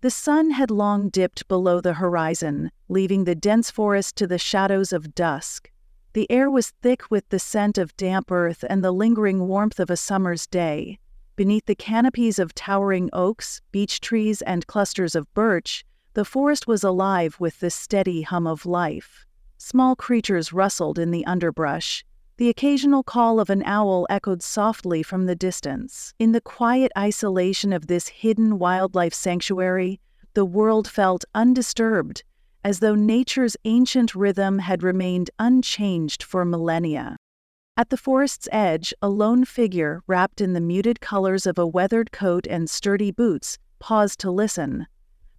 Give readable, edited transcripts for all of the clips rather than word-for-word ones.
The sun had long dipped below the horizon, leaving the dense forest to the shadows of dusk. The air was thick with the scent of damp earth and the lingering warmth of a summer's day. Beneath the canopies of towering oaks, beech trees, and clusters of birch, the forest was alive with the steady hum of life. Small creatures rustled in the underbrush. The occasional call of an owl echoed softly from the distance. In the quiet isolation of this hidden wildlife sanctuary, the world felt undisturbed, as though nature's ancient rhythm had remained unchanged for millennia. At the forest's edge, a lone figure, wrapped in the muted colors of a weathered coat and sturdy boots, paused to listen.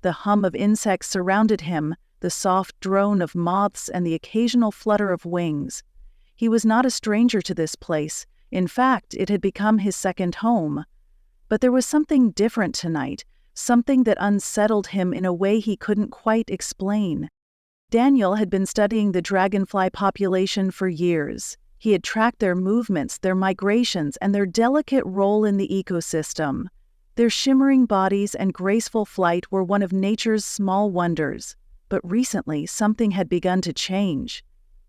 The hum of insects surrounded him, the soft drone of moths and the occasional flutter of wings. He was not a stranger to this place. In fact, it had become his second home. But there was something different tonight, something that unsettled him in a way he couldn't quite explain. Daniel had been studying the dragonfly population for years. He had tracked their movements, their migrations, and their delicate role in the ecosystem. Their shimmering bodies and graceful flight were one of nature's small wonders. But recently, something had begun to change.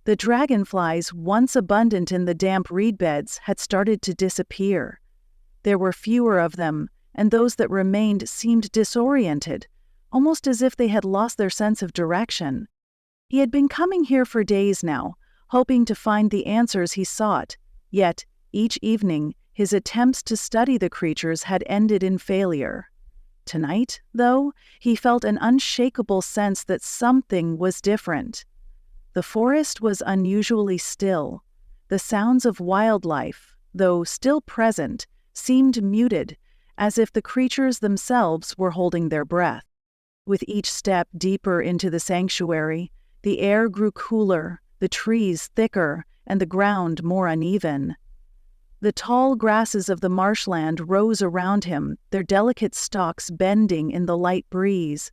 The dragonflies, once abundant in the damp reed beds, had started to disappear. There were fewer of them, and those that remained seemed disoriented, almost as if they had lost their sense of direction. He had been coming here for days now, hoping to find the answers he sought, yet, each evening, his attempts to study the creatures had ended in failure. Tonight, though, he felt an unshakable sense that something was different. The forest was unusually still. The sounds of wildlife, though still present, seemed muted, as if the creatures themselves were holding their breath. With each step deeper into the sanctuary, the air grew cooler, the trees thicker, and the ground more uneven. The tall grasses of the marshland rose around him, their delicate stalks bending in the light breeze.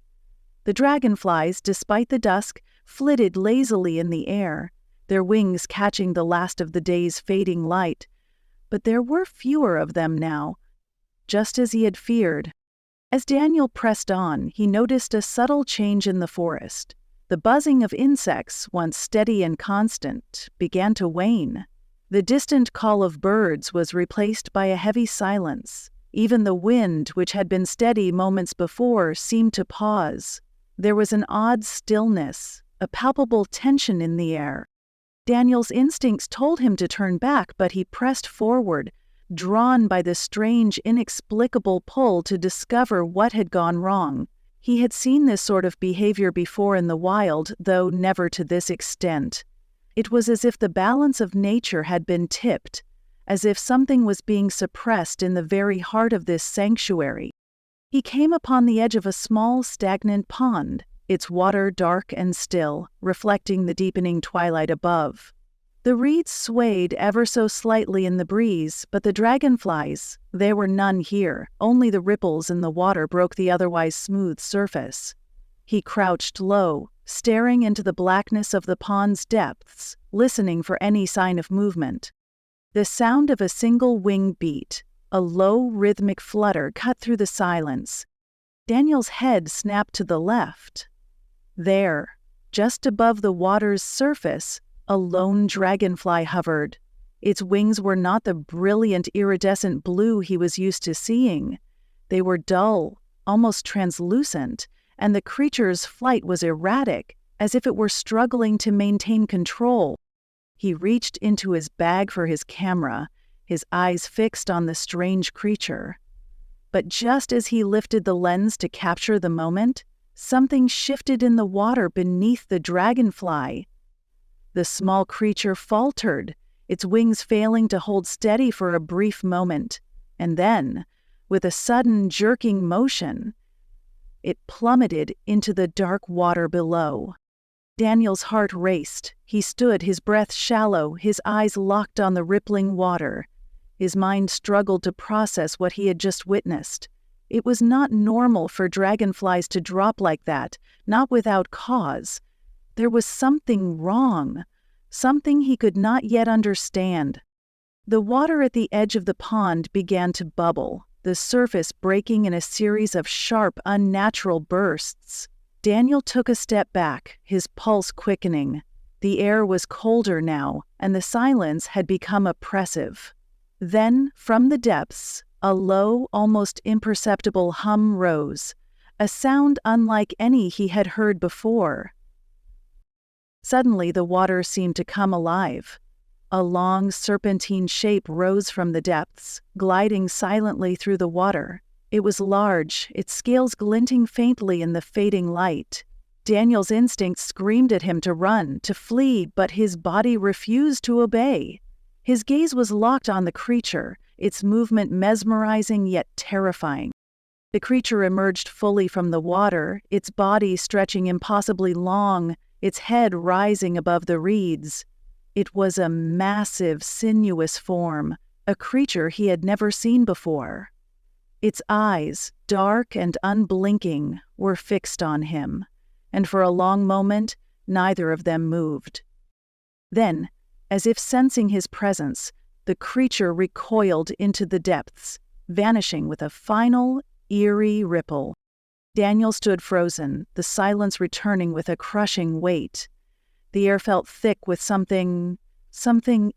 The dragonflies, despite the dusk, flitted lazily in the air, their wings catching the last of the day's fading light. But there were fewer of them now, just as he had feared. As Daniel pressed on, he noticed a subtle change in the forest. The buzzing of insects, once steady and constant, began to wane. The distant call of birds was replaced by a heavy silence. Even the wind, which had been steady moments before, seemed to pause. There was an odd stillness, a palpable tension in the air. Daniel's instincts told him to turn back, but he pressed forward, drawn by the strange, inexplicable pull to discover what had gone wrong. He had seen this sort of behavior before in the wild, though never to this extent. It was as if the balance of nature had been tipped, as if something was being suppressed in the very heart of this sanctuary. He came upon the edge of a small, stagnant pond, its water dark and still, reflecting the deepening twilight above. The reeds swayed ever so slightly in the breeze, but the dragonflies, there were none here. Only the ripples in the water broke the otherwise smooth surface. He crouched low, staring into the blackness of the pond's depths, listening for any sign of movement. The sound of a single wing beat, a low, rhythmic flutter cut through the silence. Daniel's head snapped to the left. There, just above the water's surface, a lone dragonfly hovered. Its wings were not the brilliant iridescent blue he was used to seeing. They were dull, almost translucent, and the creature's flight was erratic, as if it were struggling to maintain control. He reached into his bag for his camera, his eyes fixed on the strange creature. But just as he lifted the lens to capture the moment, something shifted in the water beneath the dragonfly. The small creature faltered, its wings failing to hold steady for a brief moment, and then, with a sudden jerking motion, it plummeted into the dark water below. Daniel's heart raced. He stood, his breath shallow, his eyes locked on the rippling water. His mind struggled to process what he had just witnessed. It was not normal for dragonflies to drop like that, not without cause. There was something wrong, something he could not yet understand. The water at the edge of the pond began to bubble. the surface breaking in a series of sharp, unnatural bursts. Daniel took a step back, his pulse quickening. The air was colder now, and the silence had become oppressive. Then, from the depths, a low, almost imperceptible hum rose, a sound unlike any he had heard before. Suddenly the water seemed to come alive. A long, serpentine shape rose from the depths, gliding silently through the water. It was large, its scales glinting faintly in the fading light. Daniel's instinct screamed at him to run, to flee, but his body refused to obey. His gaze was locked on the creature, its movement mesmerizing yet terrifying. The creature emerged fully from the water, its body stretching impossibly long, its head rising above the reeds. It was a massive, sinuous form, a creature he had never seen before. Its eyes, dark and unblinking, were fixed on him, and for a long moment, neither of them moved. Then, as if sensing his presence, the creature recoiled into the depths, vanishing with a final, eerie ripple. Daniel stood frozen, the silence returning with a crushing weight. The air felt thick with something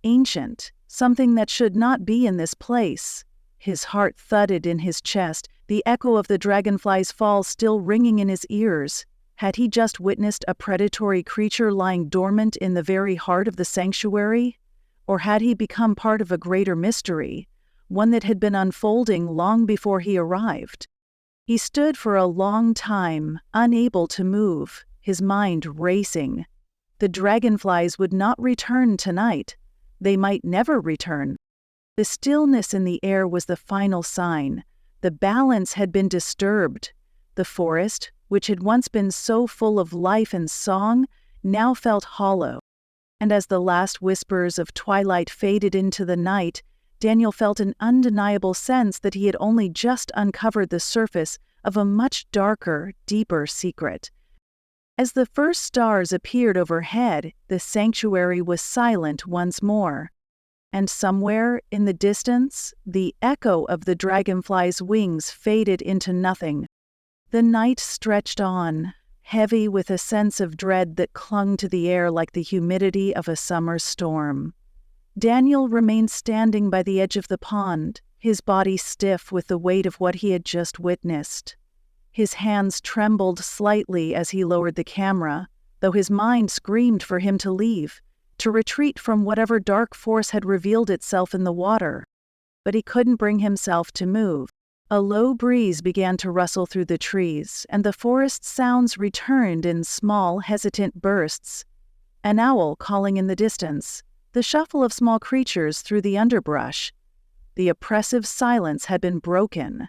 ancient, something that should not be in this place. His heart thudded in his chest, the echo of the dragonfly's fall still ringing in his ears. Had he just witnessed a predatory creature lying dormant in the very heart of the sanctuary? Or had he become part of a greater mystery, one that had been unfolding long before he arrived? He stood for a long time, unable to move, his mind racing. The dragonflies would not return tonight. They might never return. The stillness in the air was the final sign. The balance had been disturbed. The forest, which had once been so full of life and song, now felt hollow. And as the last whispers of twilight faded into the night, Daniel felt an undeniable sense that he had only just uncovered the surface of a much darker, deeper secret. As the first stars appeared overhead, the sanctuary was silent once more. And somewhere in the distance, the echo of the dragonfly's wings faded into nothing. The night stretched on, heavy with a sense of dread that clung to the air like the humidity of a summer storm. Daniel remained standing by the edge of the pond, his body stiff with the weight of what he had just witnessed. His hands trembled slightly as he lowered the camera, though his mind screamed for him to leave, to retreat from whatever dark force had revealed itself in the water. But he couldn't bring himself to move. A low breeze began to rustle through the trees, and the forest sounds returned in small, hesitant bursts. An owl calling in the distance, the shuffle of small creatures through the underbrush. The oppressive silence had been broken,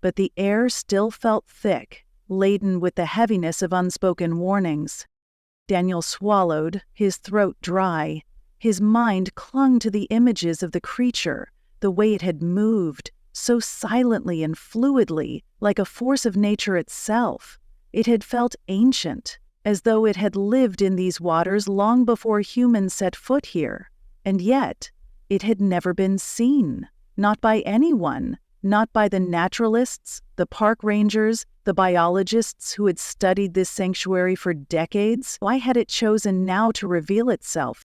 but the air still felt thick, laden with the heaviness of unspoken warnings. Daniel swallowed, his throat dry. His mind clung to the images of the creature, the way it had moved, so silently and fluidly, like a force of nature itself. It had felt ancient, as though it had lived in these waters long before humans set foot here. And yet, it had never been seen, not by anyone, not by the naturalists, the park rangers, the biologists who had studied this sanctuary for decades. Why had it chosen now to reveal itself?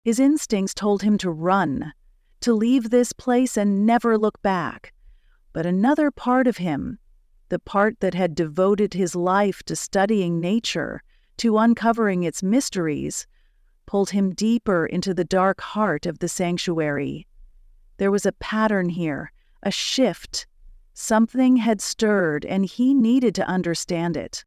His instincts told him to run, to leave this place and never look back. But another part of him, the part that had devoted his life to studying nature, to uncovering its mysteries, pulled him deeper into the dark heart of the sanctuary. There was a pattern here, a shift. Something had stirred, and he needed to understand it.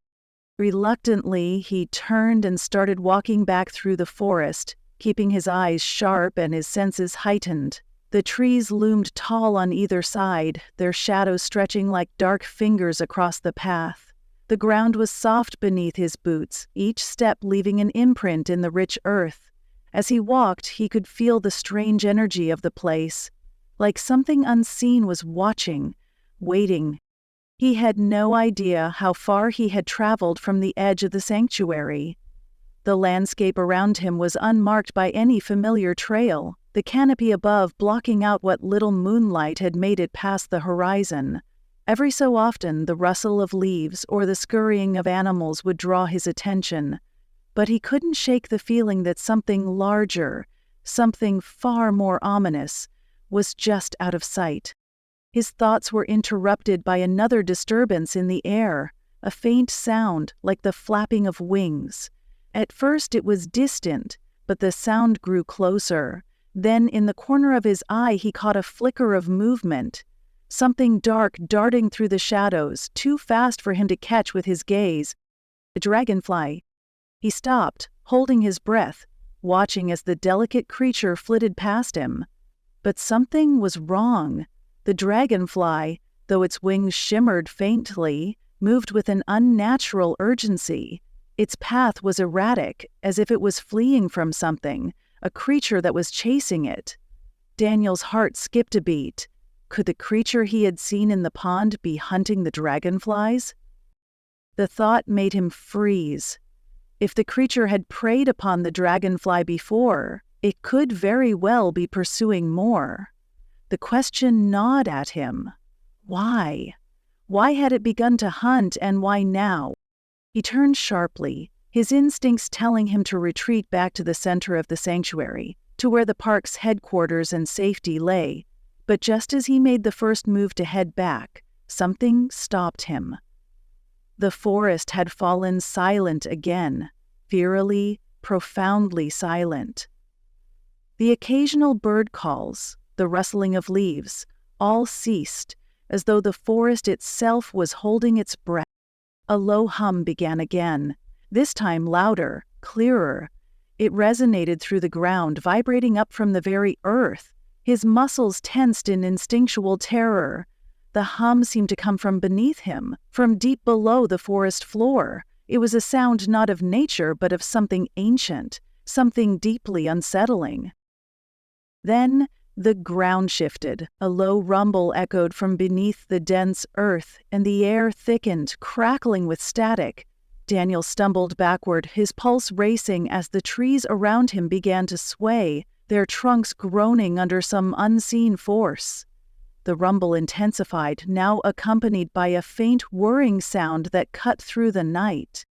Reluctantly, he turned and started walking back through the forest, keeping his eyes sharp and his senses heightened. The trees loomed tall on either side, their shadows stretching like dark fingers across the path. The ground was soft beneath his boots, each step leaving an imprint in the rich earth. As he walked, he could feel the strange energy of the place, like something unseen was watching, waiting. He had no idea how far he had traveled from the edge of the sanctuary. The landscape around him was unmarked by any familiar trail. the canopy above blocking out what little moonlight had made it past the horizon. Every so often, the rustle of leaves or the scurrying of animals would draw his attention, but he couldn't shake the feeling that something larger, something far more ominous, was just out of sight. His thoughts were interrupted by another disturbance in the air, a faint sound like the flapping of wings. At first it was distant, but the sound grew closer. Then, in the corner of his eye, he caught a flicker of movement. Something dark darting through the shadows, too fast for him to catch with his gaze. A dragonfly. He stopped, holding his breath, watching as the delicate creature flitted past him. But something was wrong. The dragonfly, though its wings shimmered faintly, moved with an unnatural urgency. Its path was erratic, as if it was fleeing from something, a creature that was chasing it. Daniel's heart skipped a beat. Could the creature he had seen in the pond be hunting the dragonflies? The thought made him freeze. If the creature had preyed upon the dragonfly before, it could very well be pursuing more. The question gnawed at him. Why? Why had it begun to hunt, and why now? He turned sharply, his instincts telling him to retreat back to the center of the sanctuary, to where the park's headquarters and safety lay. But just as he made the first move to head back, something stopped him. The forest had fallen silent again, eerily, profoundly silent. The occasional bird calls, the rustling of leaves, all ceased, as though the forest itself was holding its breath. A low hum began again, this time louder, clearer. It resonated through the ground, vibrating up from the very earth. His muscles tensed in instinctual terror. The hum seemed to come from beneath him, from deep below the forest floor. It was a sound not of nature, but of something ancient, something deeply unsettling. Then the ground shifted. A low rumble echoed from beneath the dense earth, and the air thickened, crackling with static. Daniel stumbled backward, his pulse racing as the trees around him began to sway, their trunks groaning under some unseen force. The rumble intensified, now accompanied by a faint whirring sound that cut through the night.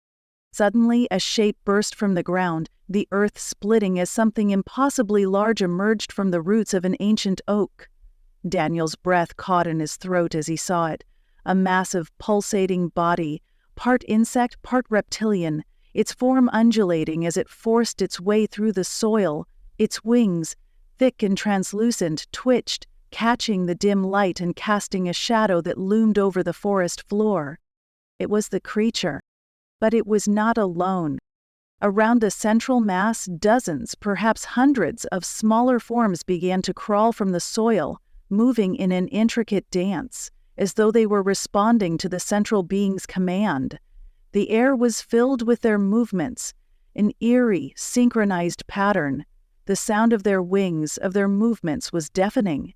Suddenly, a shape burst from the ground, the earth splitting as something impossibly large emerged from the roots of an ancient oak. Daniel's breath caught in his throat as he saw it, a massive, pulsating body, part insect, part reptilian, its form undulating as it forced its way through the soil. Its wings, thick and translucent, twitched, catching the dim light and casting a shadow that loomed over the forest floor. It was the creature. But it was not alone. Around the central mass, dozens, perhaps hundreds, of smaller forms began to crawl from the soil, moving in an intricate dance, as though they were responding to the central being's command. The air was filled with their movements, an eerie, synchronized pattern. The sound of their wings, of their movements, was deafening.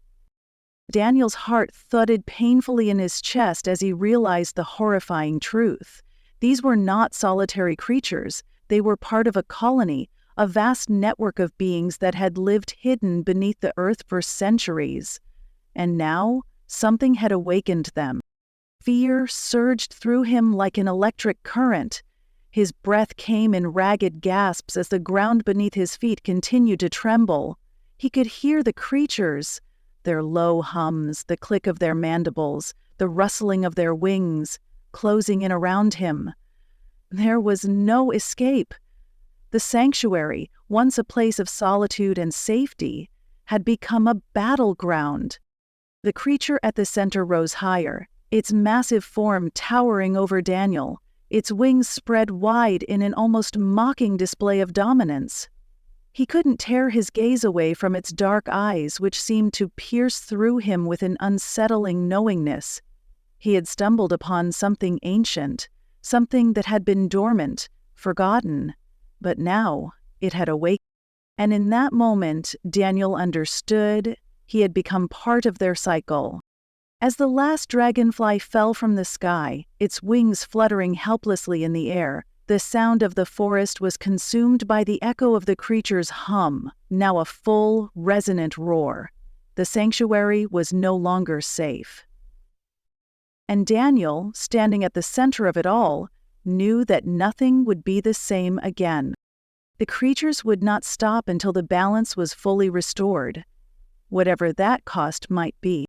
Daniel's heart thudded painfully in his chest as he realized the horrifying truth. These were not solitary creatures. They were part of a colony, a vast network of beings that had lived hidden beneath the earth for centuries. And now, something had awakened them. Fear surged through him like an electric current. His breath came in ragged gasps as the ground beneath his feet continued to tremble. He could hear the creatures, their low hums, the click of their mandibles, the rustling of their wings, closing in around him. There was no escape. The sanctuary, once a place of solitude and safety, had become a battleground. The creature at the center rose higher, its massive form towering over Daniel, its wings spread wide in an almost mocking display of dominance. He couldn't tear his gaze away from its dark eyes, which seemed to pierce through him with an unsettling knowingness. He had stumbled upon something ancient, something that had been dormant, forgotten, but now it had awakened. And in that moment, Daniel understood. He had become part of their cycle. As the last dragonfly fell from the sky, its wings fluttering helplessly in the air, The sound of the forest was consumed by the echo of the creature's hum, now a full, resonant roar. The sanctuary was no longer safe. And Daniel, standing at the center of it all, knew that nothing would be the same again. The creatures would not stop until the balance was fully restored, whatever that cost might be.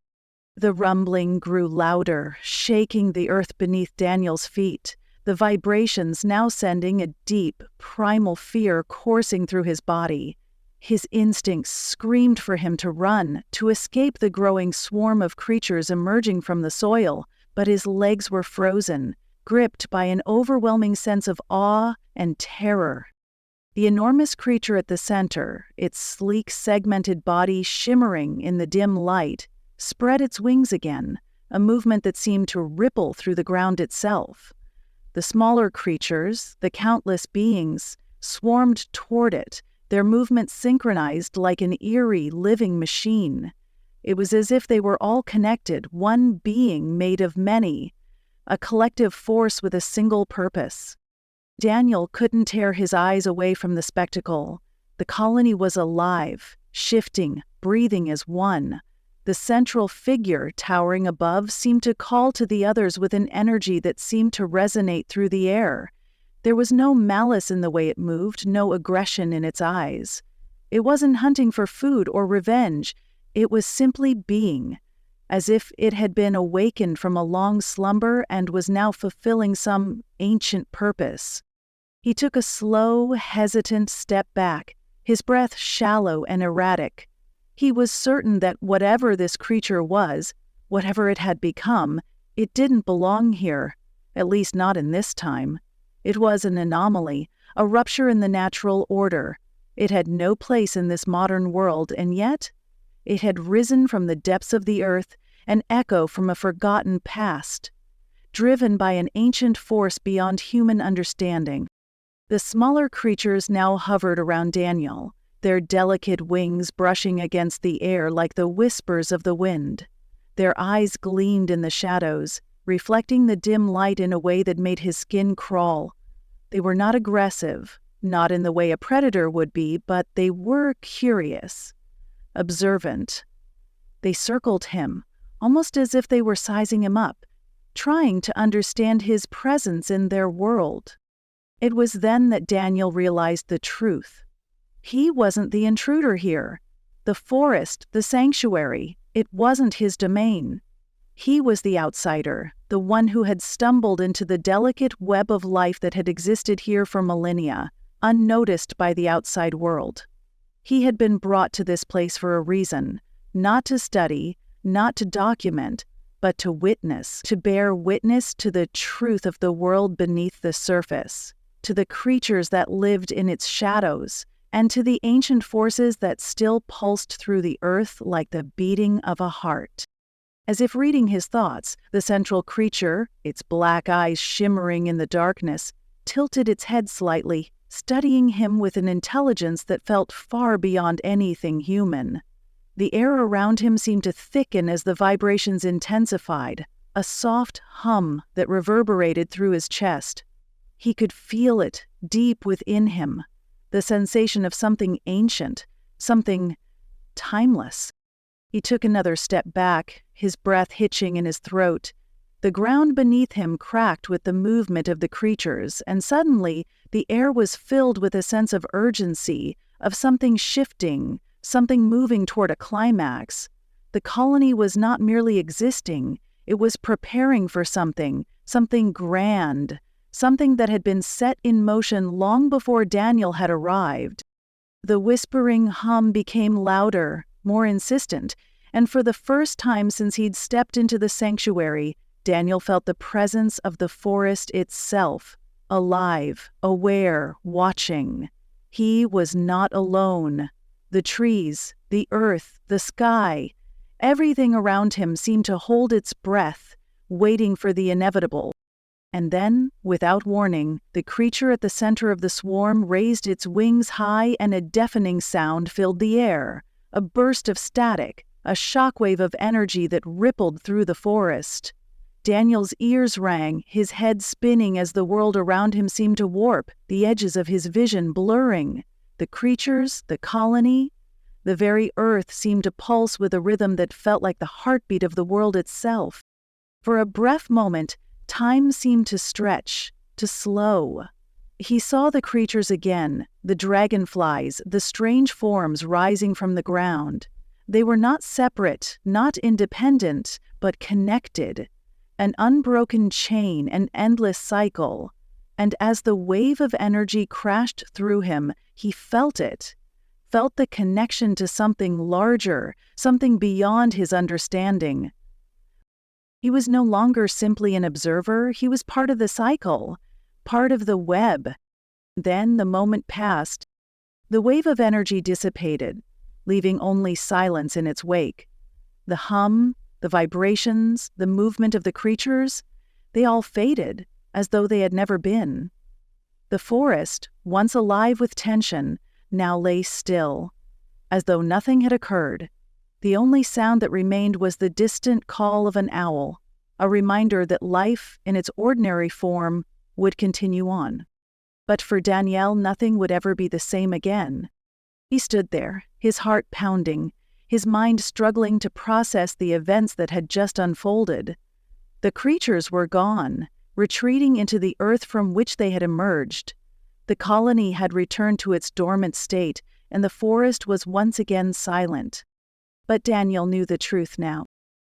The rumbling grew louder, shaking the earth beneath Daniel's feet, the vibrations now sending a deep, primal fear coursing through his body. His instincts screamed for him to run, to escape the growing swarm of creatures emerging from the soil, but his legs were frozen, gripped by an overwhelming sense of awe and terror. The enormous creature at the center, its sleek, segmented body shimmering in the dim light, spread its wings again, a movement that seemed to ripple through the ground itself. The smaller creatures, the countless beings, swarmed toward it, their movements synchronized like an eerie, living machine. It was as if they were all connected, one being made of many, a collective force with a single purpose. Daniel couldn't tear his eyes away from the spectacle. The colony was alive, shifting, breathing as one. The central figure towering above seemed to call to the others with an energy that seemed to resonate through the air. There was no malice in the way it moved, no aggression in its eyes. It wasn't hunting for food or revenge. It was simply being, as if it had been awakened from a long slumber and was now fulfilling some ancient purpose. He took a slow, hesitant step back, his breath shallow and erratic. He was certain that whatever this creature was, whatever it had become, it didn't belong here, at least not in this time. It was an anomaly, a rupture in the natural order. It had no place in this modern world, and yet it had risen from the depths of the earth, an echo from a forgotten past, driven by an ancient force beyond human understanding. The smaller creatures now hovered around Daniel, their delicate wings brushing against the air like the whispers of the wind. Their eyes gleamed in the shadows, reflecting the dim light in a way that made his skin crawl. They were not aggressive, not in the way a predator would be, but they were curious, observant. They circled him, almost as if they were sizing him up, trying to understand his presence in their world. It was then that Daniel realized the truth. He wasn't the intruder here. The forest, the sanctuary, it wasn't his domain. He was the outsider, the one who had stumbled into the delicate web of life that had existed here for millennia, unnoticed by the outside world. He had been brought to this place for a reason, not to study, not to document, but to witness, to bear witness to the truth of the world beneath the surface, to the creatures that lived in its shadows, and to the ancient forces that still pulsed through the earth like the beating of a heart. As if reading his thoughts, the central creature, its black eyes shimmering in the darkness, tilted its head slightly, studying him with an intelligence that felt far beyond anything human. The air around him seemed to thicken as the vibrations intensified, a soft hum that reverberated through his chest. He could feel it deep within him, the sensation of something ancient, something timeless. He took another step back, his breath hitching in his throat. The ground beneath him cracked with the movement of the creatures, and suddenly the air was filled with a sense of urgency, of something shifting, something moving toward a climax. The colony was not merely existing, it was preparing for something grand, something that had been set in motion long before Daniel had arrived. The whispering hum became louder, more insistent, and for the first time since he'd stepped into the sanctuary, Daniel felt the presence of the forest itself, alive, aware, watching. He was not alone. The trees, the earth, the sky, everything around him seemed to hold its breath, waiting for the inevitable. And then, without warning, the creature at the center of the swarm raised its wings high and a deafening sound filled the air, a burst of static, a shockwave of energy that rippled through the forest. Daniel's ears rang, his head spinning as the world around him seemed to warp, the edges of his vision blurring. The creatures, the colony, the very earth seemed to pulse with a rhythm that felt like the heartbeat of the world itself. For a brief moment, time seemed to stretch, to slow. He saw the creatures again, the dragonflies, the strange forms rising from the ground. They were not separate, not independent, but connected. An unbroken chain, an endless cycle. And as the wave of energy crashed through him, he felt it. Felt the connection to something larger, something beyond his understanding. He was no longer simply an observer, he was part of the cycle, part of the web. Then the moment passed. The wave of energy dissipated, leaving only silence in its wake. The hum, the vibrations, the movement of the creatures, they all faded, as though they had never been. The forest, once alive with tension, now lay still, as though nothing had occurred. The only sound that remained was the distant call of an owl, a reminder that life, in its ordinary form, would continue on. But for Daniel, nothing would ever be the same again. He stood there, his heart pounding, his mind struggling to process the events that had just unfolded. The creatures were gone, retreating into the earth from which they had emerged. The colony had returned to its dormant state, and the forest was once again silent. But Daniel knew the truth now.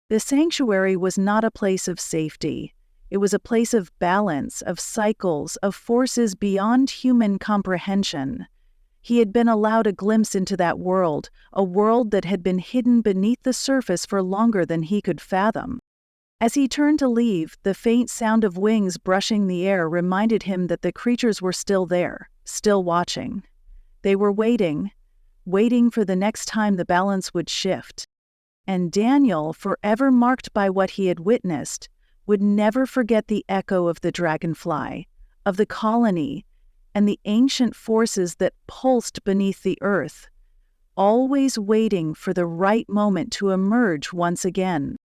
The sanctuary was not a place of safety. It was a place of balance, of cycles, of forces beyond human comprehension. He had been allowed a glimpse into that world, a world that had been hidden beneath the surface for longer than he could fathom. As he turned to leave, the faint sound of wings brushing the air reminded him that the creatures were still there, still watching. They were waiting for the next time the balance would shift. And Daniel, forever marked by what he had witnessed, would never forget the echo of the dragonfly, of the colony, and the ancient forces that pulsed beneath the earth, always waiting for the right moment to emerge once again.